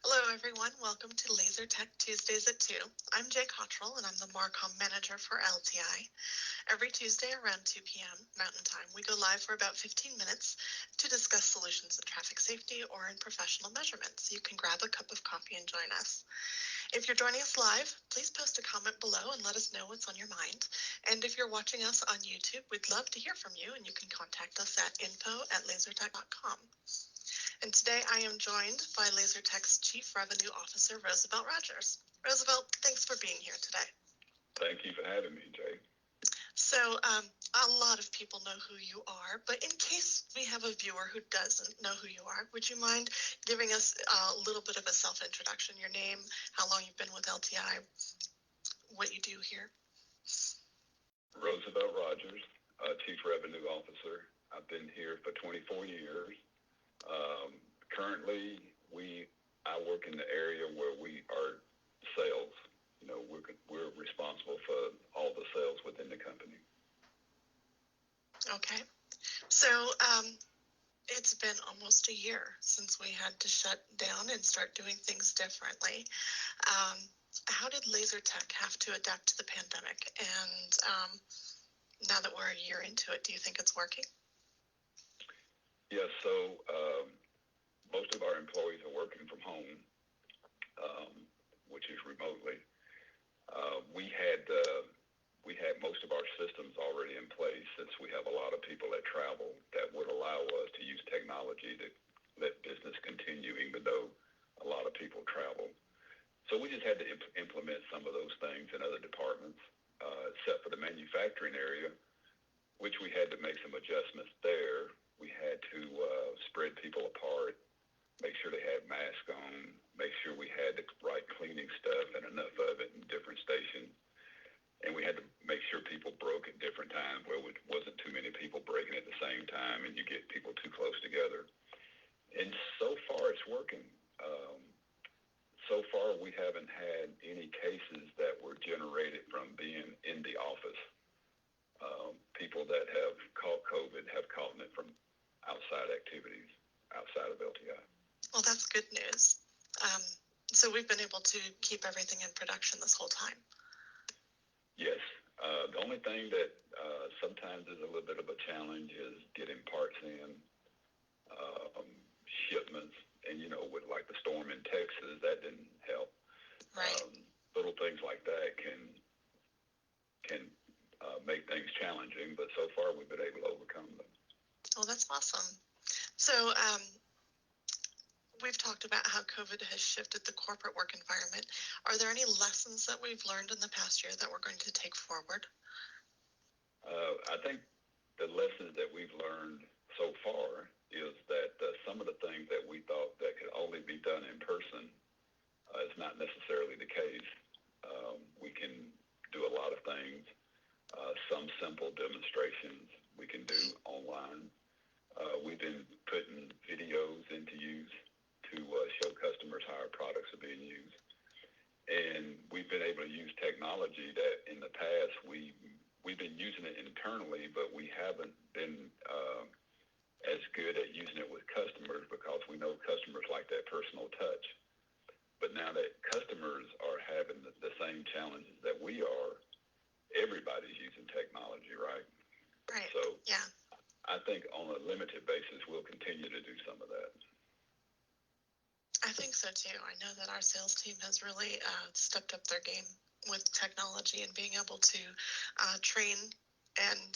Hello, everyone. Welcome to Laser Tech Tuesdays at 2. I'm Jay Cottrell, and I'm the Marcom Manager for LTI. Every Tuesday around 2 p.m. Mountain Time, we go live for about 15 minutes to discuss solutions in traffic safety or in professional measurements. You can grab a cup of coffee and join us. If you're joining us live, please post a comment below and let us know what's on your mind. And if you're watching us on YouTube, we'd love to hear from you, and you can contact us at info@lasertech.com. And today I am joined by LaserTech's Chief Revenue Officer, Roosevelt Rogers. Roosevelt, thanks for being here today. Thank you for having me, Jay. So a lot of people know who you are, but in case we have a viewer who doesn't know who you are, would you mind giving us a little bit of a self-introduction, your name, how long you've been with LTI, what you do here? Roosevelt Rogers, Chief Revenue Officer. I've been here for 24 years. Currently, I work in the area where we are sales. You know, we're responsible for all the sales within the company. Okay. So it's been almost a year since we had to shut down and start doing things differently. How did LaserTech have to adapt to the pandemic? And now that we're a year into it, do you think it's working? Yes, so most of our employees are working from home, which is remotely. We had most of our systems already in place, since we have a lot of people that travel, that would allow us to use technology to let business continue, even though a lot of people travel. So we just had to implement some of those things in other departments, except for the manufacturing area, which we had to make some adjustments there. We had to spread people apart, make sure they had masks on, make sure we had the right cleaning stuff and enough of it in different stations. And we had to make sure people broke at different times, where it wasn't too many people breaking at the same time and you get people too close together. And so far it's working. So far we haven't had any cases that were generated from being in the office. People that have caught COVID have caught it from outside activities, outside of LTI. Well, that's good news. So we've been able to keep everything in production this whole time. Yes. The only thing that sometimes is a little bit of a challenge is getting parts in, shipments, and with like the storm in Texas, that didn't help. Right. Little things like that can make things challenging, but so far we've been able to overcome them. Oh, that's awesome. So we've talked about how COVID has shifted the corporate work environment. Are there any lessons that we've learned in the past year that we're going to take forward? I think the lessons that we've learned so far is that some of the things that we thought that could only be done in person is not necessarily the case. We can do a lot of things. Some simple demonstrations we can do online. We've been putting videos into use to show customers how our products are being used. And we've been able to use technology that in the past we've been using it internally, but we haven't been as good at using it with customers, because we know customers like that personal touch. But now that customers are having the same challenges that we are, everybody's using technology, right? Right. So yeah. I think on a limited basis, we'll continue to do some of that. I think so too. I know that our sales team has really stepped up their game with technology and being able to train and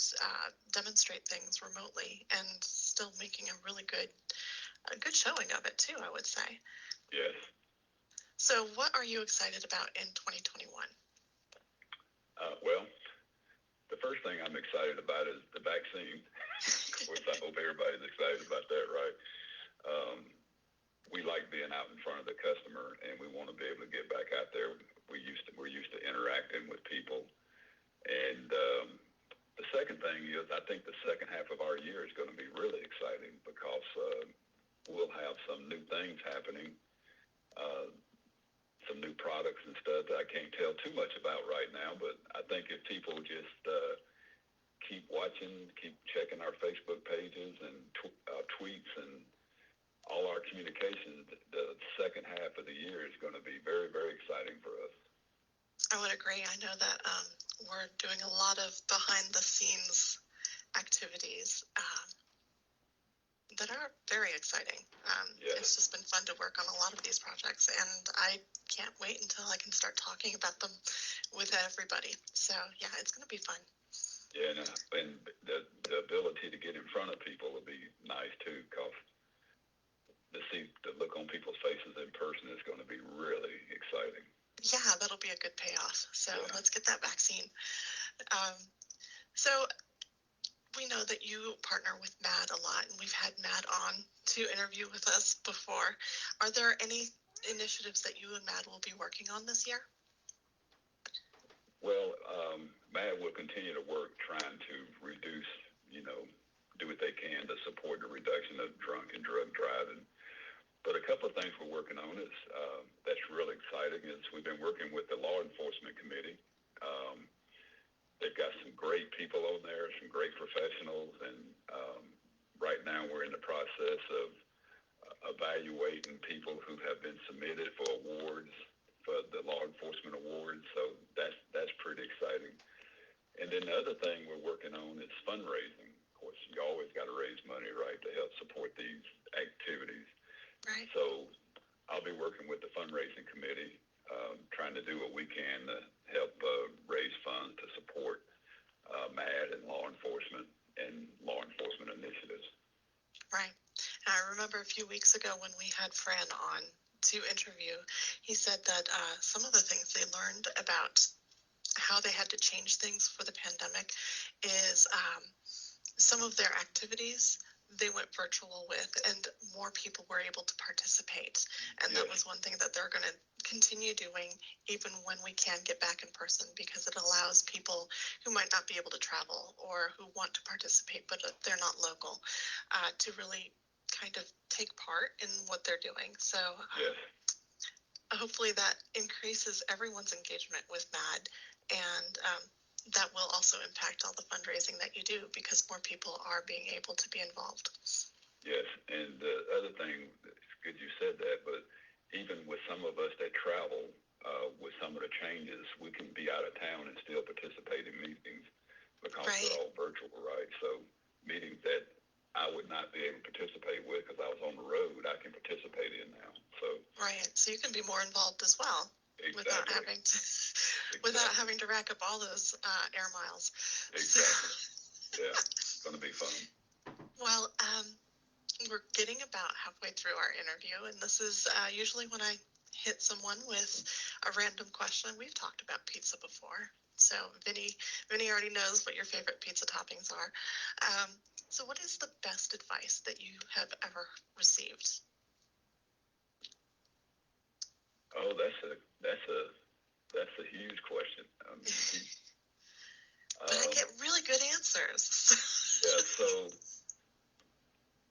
demonstrate things remotely, and still making a really good showing of it too, I would say. Yes. So what are you excited about in 2021? Well, the first thing I'm excited about is the vaccine. Of course, I hope everybody's excited about that, right? We like being out in front of the customer, and we want to be able to get back out there. We're used to interacting with people. And the second thing is, I think the second half of our year is going to be really exciting, because we'll have some new things happening, some new products and stuff that I can't tell too much about right now. But I think if people just keep watching, keep checking our Facebook pages and tweets and all our communications, the second half of the year is going to be very, very exciting for us. I would agree. I know that we're doing a lot of behind the scenes activities that are very exciting. It's Yes. just been fun to work on a lot of these projects, and I can't wait until I can start talking about them with everybody. So, yeah, it's going to be fun. Yeah, and the ability to get in front of people will be nice too, because to see the look on people's faces in person is going to be really exciting. Yeah, that'll be a good payoff. So, Yeah. let's get that vaccine. Um, so, we know that you partner with Matt a lot, and we've had Matt on to interview with us before. Are there any initiatives that you and Matt will be working on this year? Well, Matt will continue to work trying to reduce, do what they can to support the reduction of drunk and drug driving. But a couple of things we're working on is that's really exciting is we've been working with the law enforcement committee. Um, they've got some great people on there, some great professionals, and right now we're in the process of evaluating people who have been submitted for awards for the law enforcement awards. So that's pretty exciting. And then the other thing we're working on is fundraising. Of course, you always got to raise money, right, to help support these activities. Right. So I'll be working with the fundraising committee, trying to do what we can to help raise funds to support MAD and law enforcement initiatives. Right. And I remember a few weeks ago when we had Fran on to interview, he said that some of the things they learned about how they had to change things for the pandemic is some of their activities they went virtual with, and more people were able to participate. And that was one thing that they're going to continue doing even when we can get back in person, because it allows people who might not be able to travel or who want to participate but they're not local to really kind of take part in what they're doing. So hopefully that increases everyone's engagement with MAD, and that will also impact all the fundraising that you do because more people are being able to be involved. Yes, and the other thing, it's good you said that, but even with some of us that travel, with some of the changes, we can be out of town and still participate in meetings because they're all virtual, right? So meetings that I would not be able to participate with because I was on the road, I can participate in now. So right, so you can be more involved as well. Exactly. Without having to rack up all those air miles. Exactly. Yeah, it's going to be fun. Well, we're getting about halfway through our interview, and this is usually when I hit someone with a random question. We've talked about pizza before, so Vinny already knows what your favorite pizza toppings are. So what is the best advice that you have ever received? Oh, that's a huge question. But I get really good answers. Yeah, so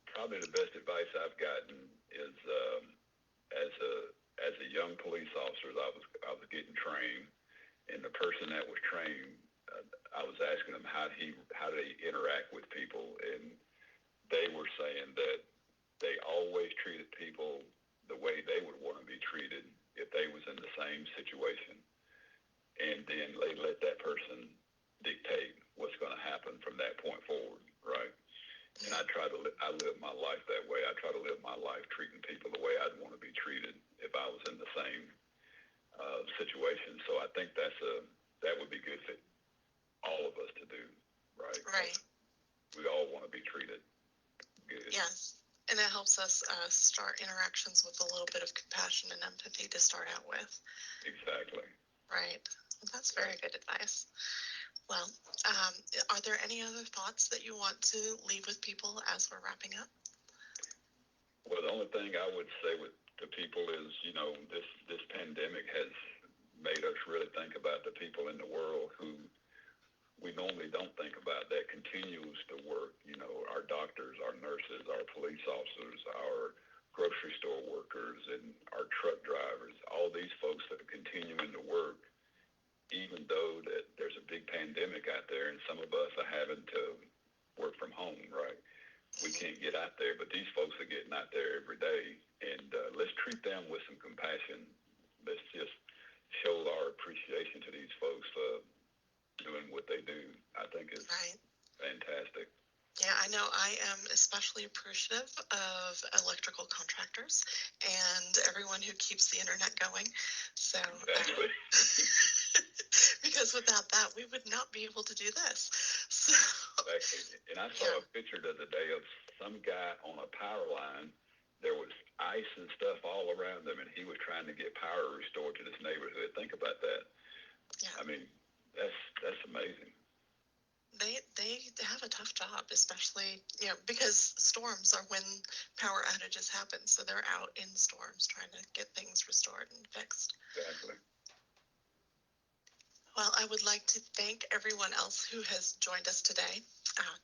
probably the best advice I've gotten is as a young police officer, I was getting trained, and the person that was trained, I was asking them how do they interact with people, and they were saying that they always treated people the way they would want to be treated if they was in the same situation, and then they let that person dictate what's going to happen from that point forward, right? And I live my life that way. I try to live my life treating people the way I'd want to be treated if I was in the same situation. So I think that would be good for all of us to do, right? Right. We all want to be treated good. Yes. And it helps us start interactions with a little bit of compassion and empathy to start out with. Exactly. Right. Well, that's very good advice. Well, are there any other thoughts that you want to leave with people as we're wrapping up? Well, the only thing I would say to people is, this pandemic has made us really think about the people in the world who we normally don't think about that continues to work. Our doctors, our nurses, our police officers, our grocery store workers, and our truck drivers, all these folks that are continuing to work, even though that there's a big pandemic out there and some of us are having to work from home, right? we can't get out there, but these folks are getting out there every day, and let's treat them with some compassion. Let's just show our appreciation to these folks for doing what they do. I think it's Right. fantastic. Yeah, I know I am especially appreciative of electrical contractors and everyone who keeps the internet going. So, Exactly. because without that, we would not be able to do this. So, Exactly. And I saw yeah, a picture the other day of some guy on a power line. There was ice and stuff all around them, and he was trying to get power restored to this neighborhood. Think about that. yeah. I mean, that's amazing. They have a tough job, especially because storms are when power outages happen. So they're out in storms trying to get things restored and fixed. Exactly. Well, I would like to thank everyone else who has joined us today.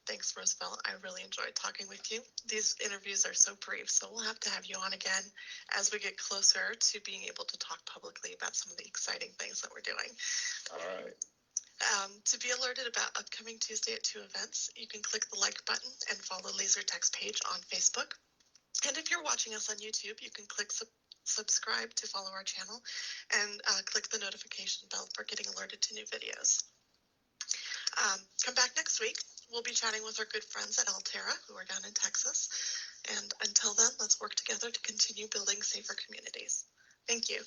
Thanks, Roosevelt. I really enjoyed talking with you. These interviews are so brief, so we'll have to have you on again as we get closer to being able to talk publicly about some of the exciting things that we're doing. All right. To be alerted about upcoming Tuesday at 2 events, you can click the like button and follow LaserTech's page on Facebook. And if you're watching us on YouTube, you can click subscribe to follow our channel and click the notification bell for getting alerted to new videos. Come back next week. We'll be chatting with our good friends at Altera, who are down in Texas. And until then, let's work together to continue building safer communities. Thank you.